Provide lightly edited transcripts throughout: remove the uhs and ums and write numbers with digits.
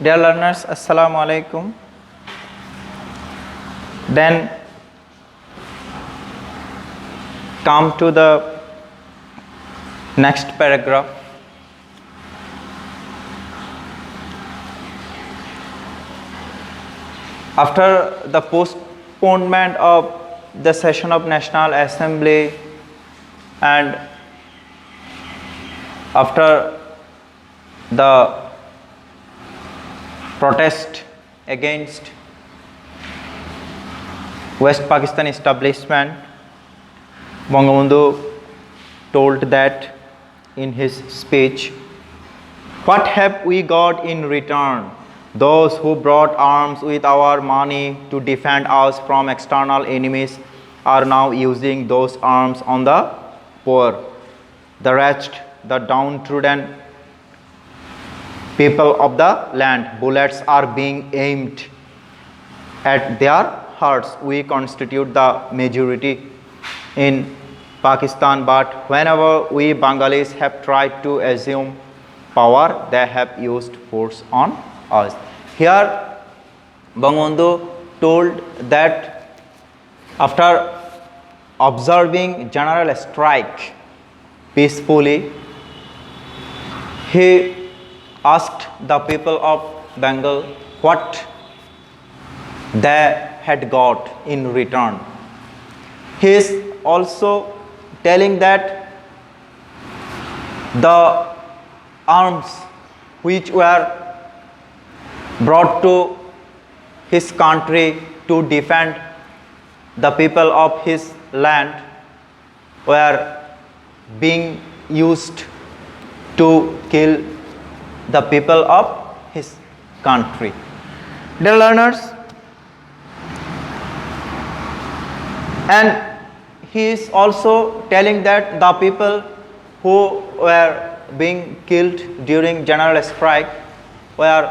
Dear learners, Assalamu alaikum. Then come to the next paragraph. After the postponement of the session of National Assembly and after the protest against West Pakistan establishment, Bangabandhu told that in his speech, "What have we got in return? Those who brought arms with our money to defend us from external enemies are now using those arms on the poor, the wretched, the downtrodden people of the land. Bullets are being aimed at their hearts. We constitute the majority in Pakistan, but whenever we Bengalis have tried to assume power, they have used force on us." Here Bangabandhu told that after observing general strike peacefully, he asked the people of Bengal what they had got in return. He is also telling that the arms which were brought to his country to defend the people of his land were being used to kill the people of his country. Dear learners, and he is also telling that the people who were being killed during general strike were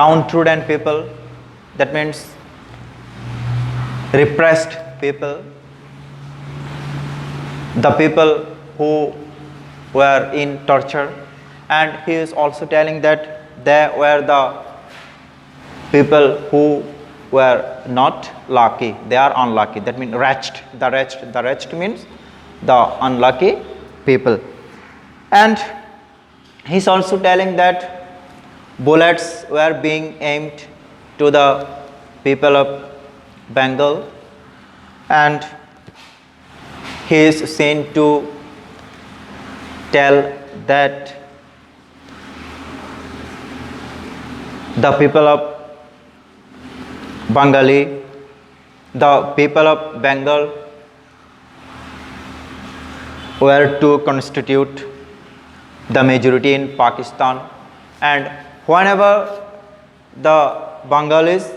downtrodden people, that means repressed people, the people who were in torture. And he is also telling that they were the people who were not lucky, they are unlucky, that means wretched. The wretched means the unlucky people. And he is also telling that bullets were being aimed to the people of Bengal, and he is seen to tell that the people of Bengali, the people of Bengal were to constitute the majority in Pakistan, and whenever the Bengalis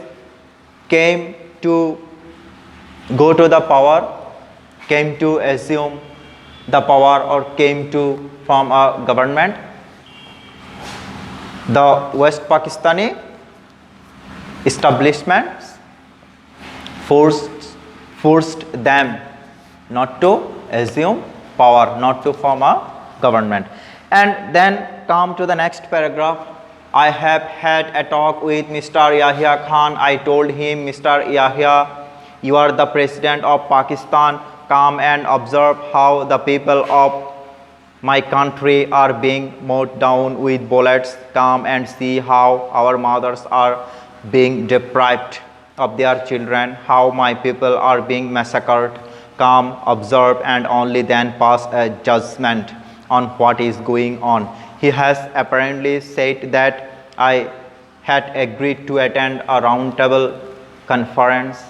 came to go to the power, came to assume the power or came to form a government, the West Pakistani establishments forced them not to assume power, not to form a government. And then come to the next paragraph. I have had a talk with Mr. Yahya Khan. I told him, "Mr. Yahya, you are the president of Pakistan. Come and observe how the people of my country are being mowed down with bullets. Come and see how our mothers are being deprived of their children, how my people are being massacred. Come, observe, and only then pass a judgment on what is going on." He has apparently said that I had agreed to attend a roundtable conference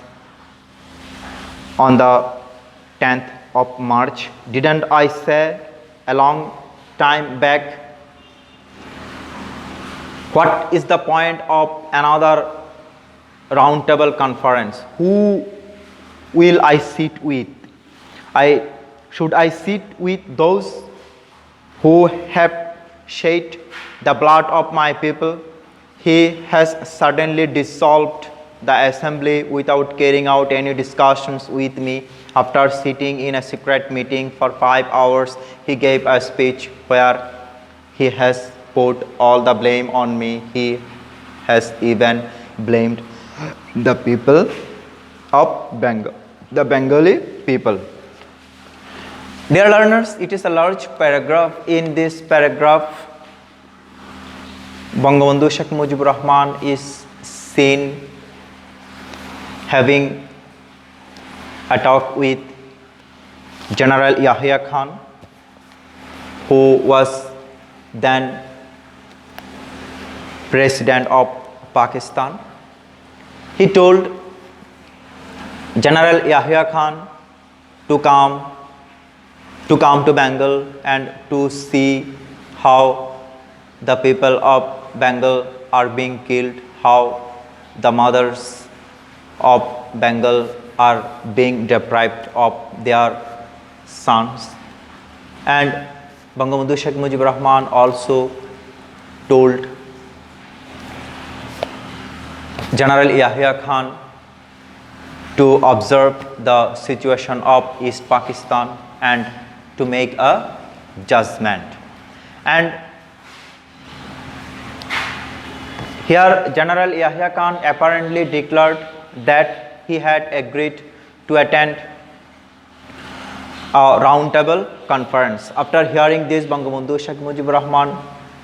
on the 10th of March. Didn't I say a long time back? What is the point of another roundtable conference? Who will I sit with? Should I sit with those who have shed the blood of my people? He has suddenly dissolved the assembly without carrying out any discussions with me. After sitting in a secret meeting for 5 hours, he gave a speech where he has put all the blame on me. He has even blamed the people of Bengal, the Bengali people. Dear learners, it is a large paragraph. In this paragraph, Bangabandhu Sheikh Mujibur Rahman is seen having a talk with General Yahya Khan, who was then President of Pakistan. He told General Yahya Khan to come to Bengal and to see how the people of Bengal are being killed, how the mothers of Bengal are being deprived of their sons. And Bangabandhu Sheikh Mujibur Rahman also told General Yahya Khan to observe the situation of East Pakistan and to make a judgment. And here General Yahya Khan apparently declared that he had agreed to attend a roundtable conference. After hearing this, Bangabandhu Sheikh Mujibur Rahman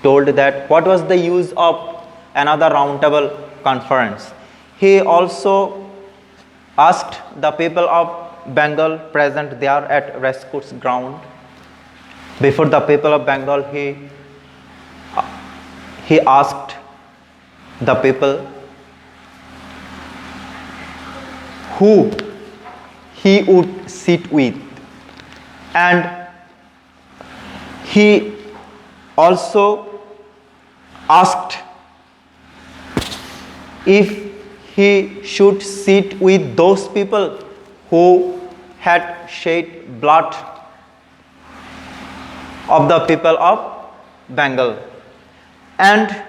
told that what was the use of another roundtable conference. He also asked the people of Bengal present there at Racecourse ground. Before the people of Bengal, he asked the people who he would sit with, and he also asked if he should sit with those people who had shed blood of the people of Bengal. And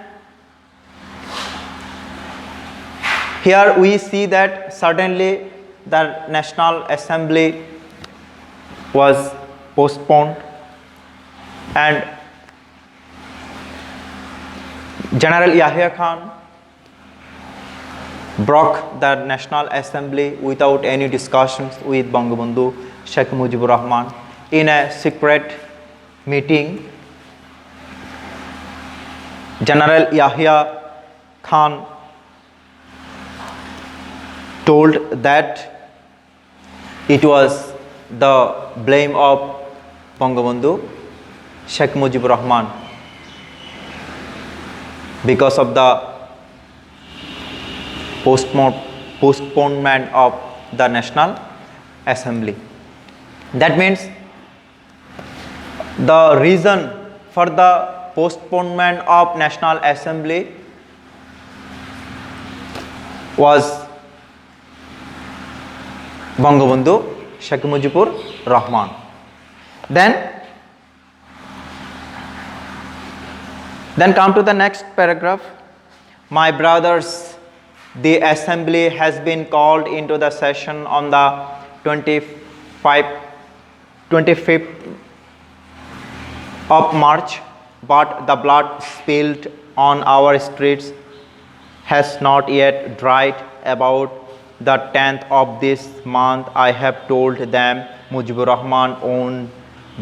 here we see that suddenly the National Assembly was postponed and General Yahya Khan broke the National Assembly without any discussions with Bangabandhu Sheikh Mujibur Rahman. In a secret meeting, General Yahya Khan told that it was the blame of Bangabandhu Sheikh Mujibur Rahman because of the postponement of the National Assembly. That means the reason for the postponement of National Assembly was Bangabandhu Sheikh Mujibur Rahman. Then come to the next paragraph. My brothers, the assembly has been called into the session on the 25th of March, but the blood spilled on our streets has not yet dried. About the 10th of this month, I have told them Mujibur Rahman won't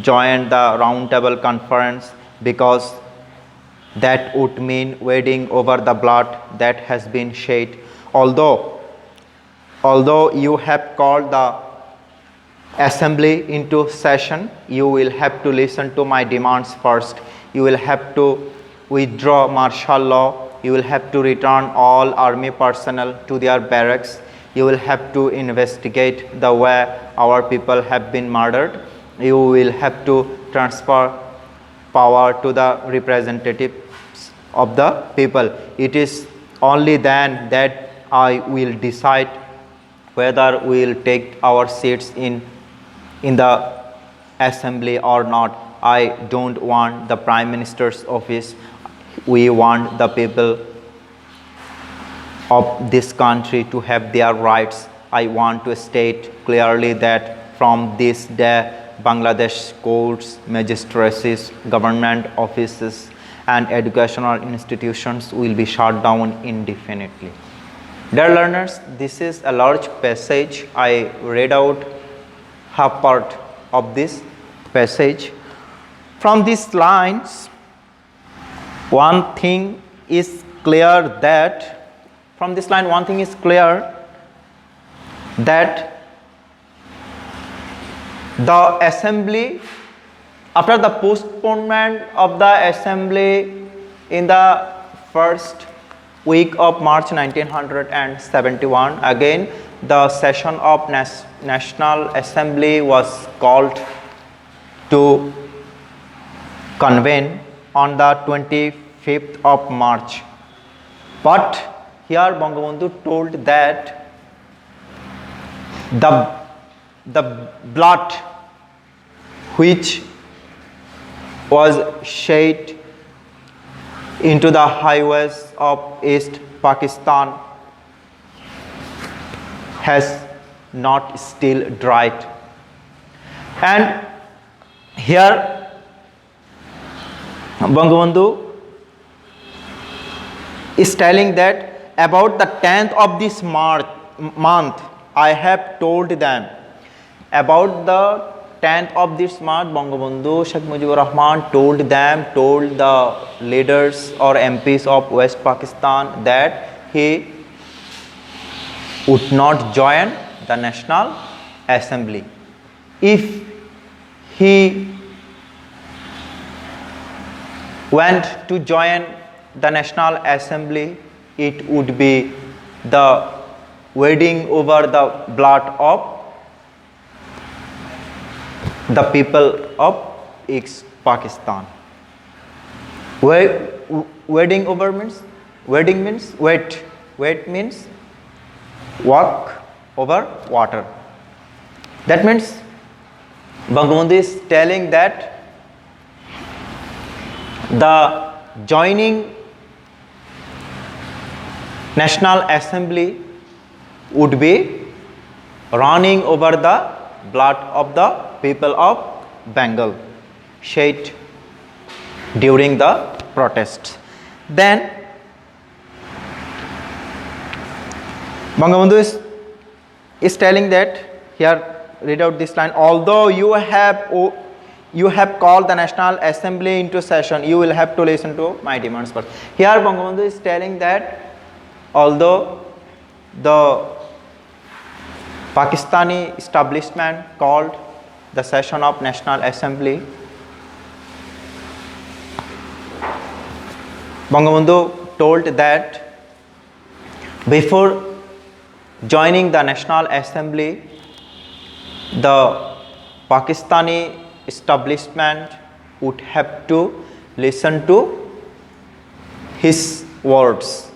join the roundtable conference because that would mean wading over the blood that has been shed. Although you have called the assembly into session, you will have to listen to my demands first. You will have to withdraw martial law. You will have to return all army personnel to their barracks. You will have to investigate the way our people have been murdered. You will have to transfer power to the representatives of the people. It is only then that I will decide whether we will take our seats in the assembly or not. I don't want the Prime Minister's office. We want the people of this country to have their rights. I want to state clearly that from this day, Bangladesh courts, magistracies, government offices and educational institutions will be shut down indefinitely. Dear learners, this is a large passage. I read out half part of this passage. From these lines, one thing is clear that the assembly, after the postponement of the assembly in the first week of March 1971, again the session of National Assembly was called to convene on the 25th of March. But here Bangabandhu told that the blood which was shed into the highways of East Pakistan has not still dried. And here Bangabandhu is telling that about the 10th of this month, I have told them about the 10th of this month, Bangabandhu Sheikh Mujibur Rahman told the leaders or MPs of West Pakistan that he would not join the National Assembly. If he went to join the National Assembly, it would be the wading over the blood of the people of East Pakistan. Wading means wet means walk over water. That means Bangabandhu is telling that the joining National Assembly would be running over the blood of the people of Bengal shed during the protests. Then Bangabandhu is telling that, here read out this line, although you have called the National Assembly into session, you will have to listen to my demands first. Here Bangabandhu is telling that although the Pakistani establishment called the session of National Assembly, Bangabandhu told that before joining the National Assembly, the Pakistani establishment would have to listen to his words,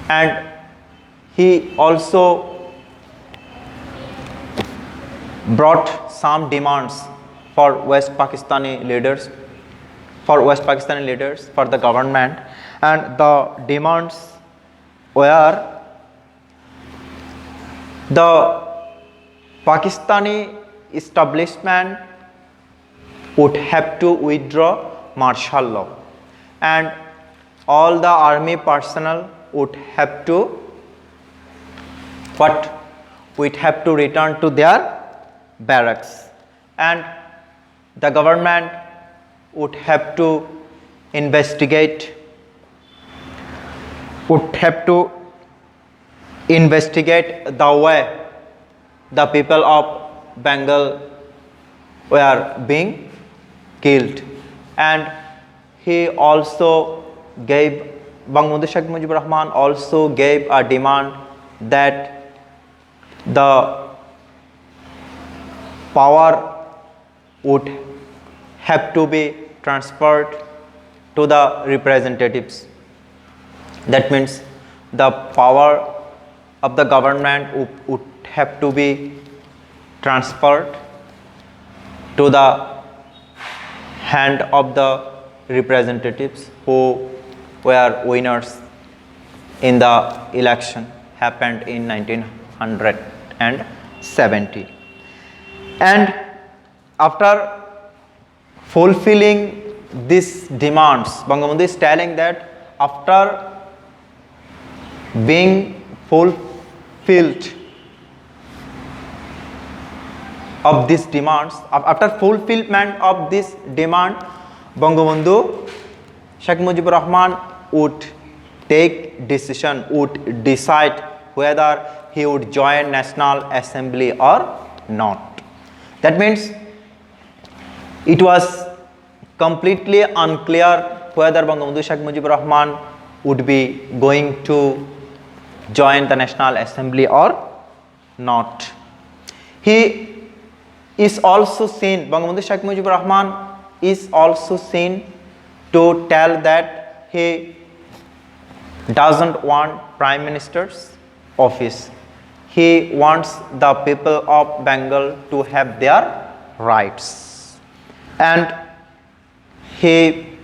and he also brought some demands for West Pakistani leaders, for the government, and the demands were the Pakistani establishment would have to withdraw martial law, and all the army personnel would have to return to their barracks, and the government would have to investigate the way the people of Bengal were being killed. And he also gave, Bangabandhu Sheikh Mujibur Rahman also gave a demand that the power would have to be transferred to the representatives. That means the power of the government would have to be transferred to the hand of the representatives who were winners in the election happened in 1970. And after fulfilling these demands, Bangabandhu is telling that after being fulfilled of these demands, after fulfillment of this demand, Bangabandhu Sheikh Mujibur Rahman would take decision, would decide whether he would join National Assembly or not. That means it was completely unclear whether Bangabandhu Sheikh Mujibur Rahman would be going to join the National Assembly or not. He is also seen, Bangabandhu Sheikh Mujibur Rahman is also seen to tell that he doesn't want Prime Minister's office. He wants the people of Bengal to have their rights. And he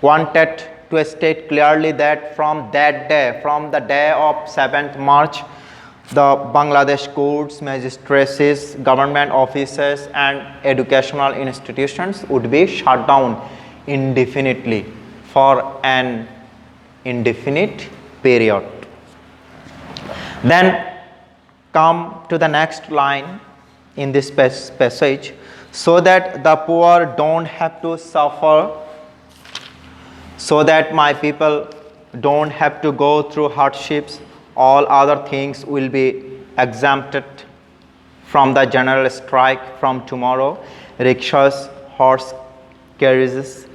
wanted to state clearly that from that day, from the day of 7th March, the Bangladesh courts, magistracies, government offices and educational institutions would be shut down indefinitely for an indefinite period. Then come to the next line in this passage, so that the poor don't have to suffer, so that my people don't have to go through hardships, all other things will be exempted from the general strike from tomorrow. Rickshaws, horse carriages,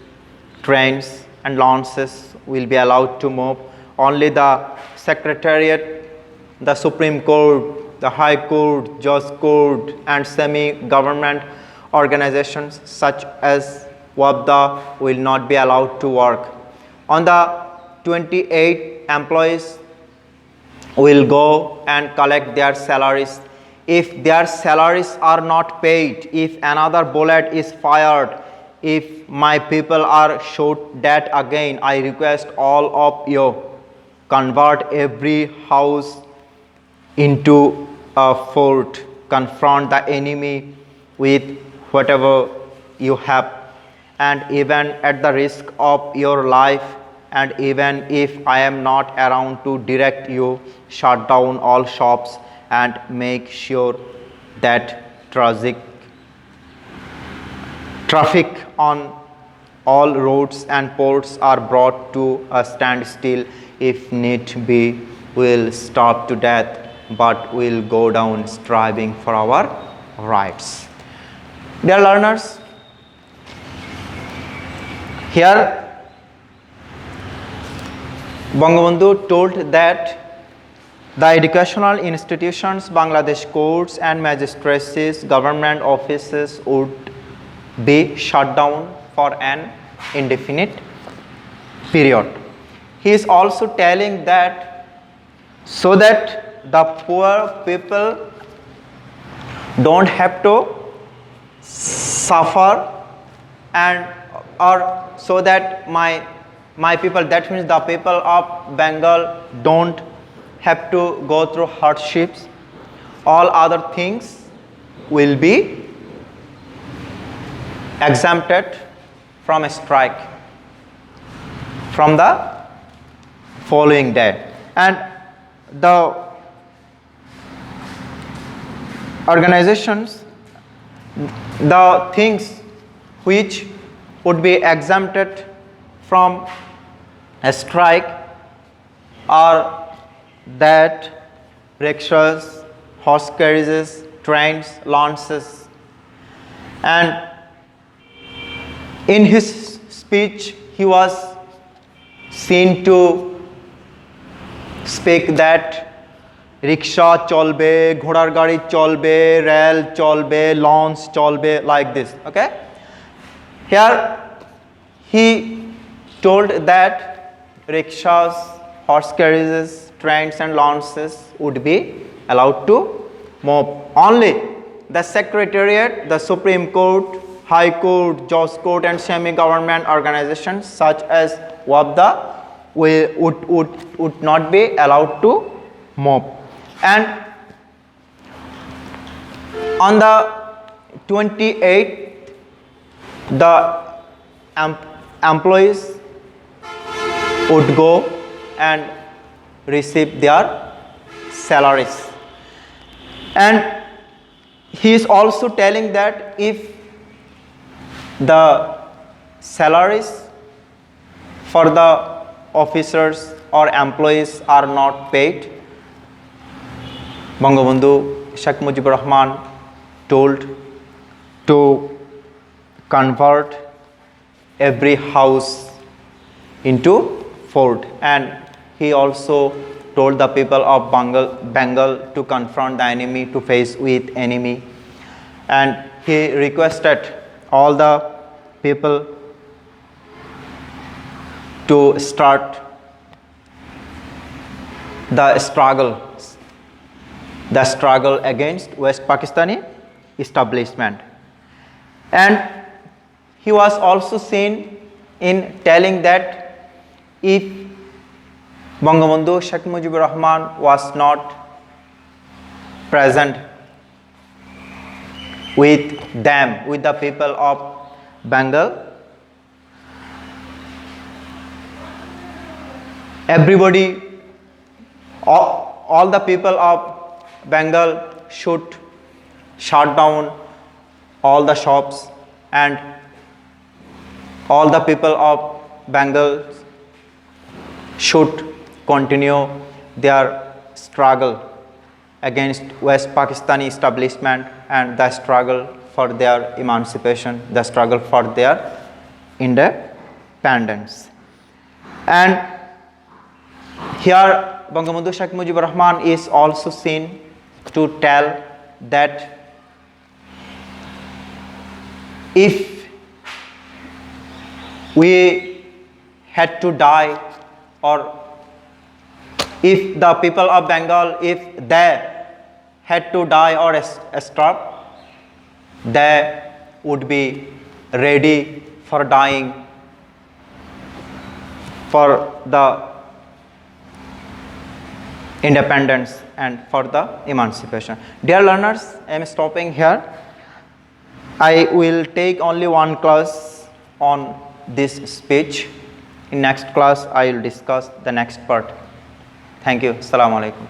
trains and launches will be allowed to move. Only the Secretariat, the Supreme Court, the High Court, Judge Court and semi-government organizations such as WAPDA will not be allowed to work. On the 28 employees will go and collect their salaries. If their salaries are not paid, if another bullet is fired, if my people are shot dead again, I request all of you convert every house into a fort, confront the enemy with whatever you have, and even at the risk of your life, and even if I am not around to direct you, shut down all shops and make sure that traffic on all roads and ports are brought to a standstill. If need be, we'll starve to death, but we'll go down striving for our rights. Dear learners, here Bangabandhu told that the educational institutions, Bangladesh courts and magistracies, government offices would be shut down for an indefinite period. He is also telling that so that the poor people don't have to suffer, and or so that my people, that means the people of Bengal, don't have to go through hardships. All other things will be exempted from a strike from the following day. And the organizations, the things which would be exempted from a strike are that rickshaws, horse carriages, trains, launches. And in his speech, he was seen to speak that rickshaw cholbe, ghodar gari cholbe, rail cholbe, launch cholbe, like this. Okay? Here he told that rickshaws, horse carriages, trains and launches would be allowed to move. Only the Secretariat, the Supreme Court, High Court, Judge Court and semi-government organizations such as WAPDA would not be allowed to move. And on the 28th, the employees would go and receive their salaries. And he is also telling that if the salaries for the officers or employees are not paid, Bangabandhu Sheikh Mujibur Rahman told to convert every house into fort, and he also told the people of Bengal to confront the enemy, to face with enemy, and he requested all the people to start the struggle against West Pakistani establishment. And he was also seen in telling that if Bangabandhu Sheikh Mujibur Rahman was not present with them, with the people of Bengal, everybody, all the people of Bengal should shut down all the shops, and all the people of Bengal should continue their struggle against West Pakistani establishment and the struggle for their emancipation, the struggle for their independence. And here Bangabandhu Sheikh Mujibur Rahman is also seen to tell that if we had to die, or if the people of Bengal, if they had to die or starve, they would be ready for dying for the independence and for the emancipation. Dear learners, I am stopping here. I will take only one class on this speech. In next class, I will discuss the next part. Thank you. Assalamu alaikum.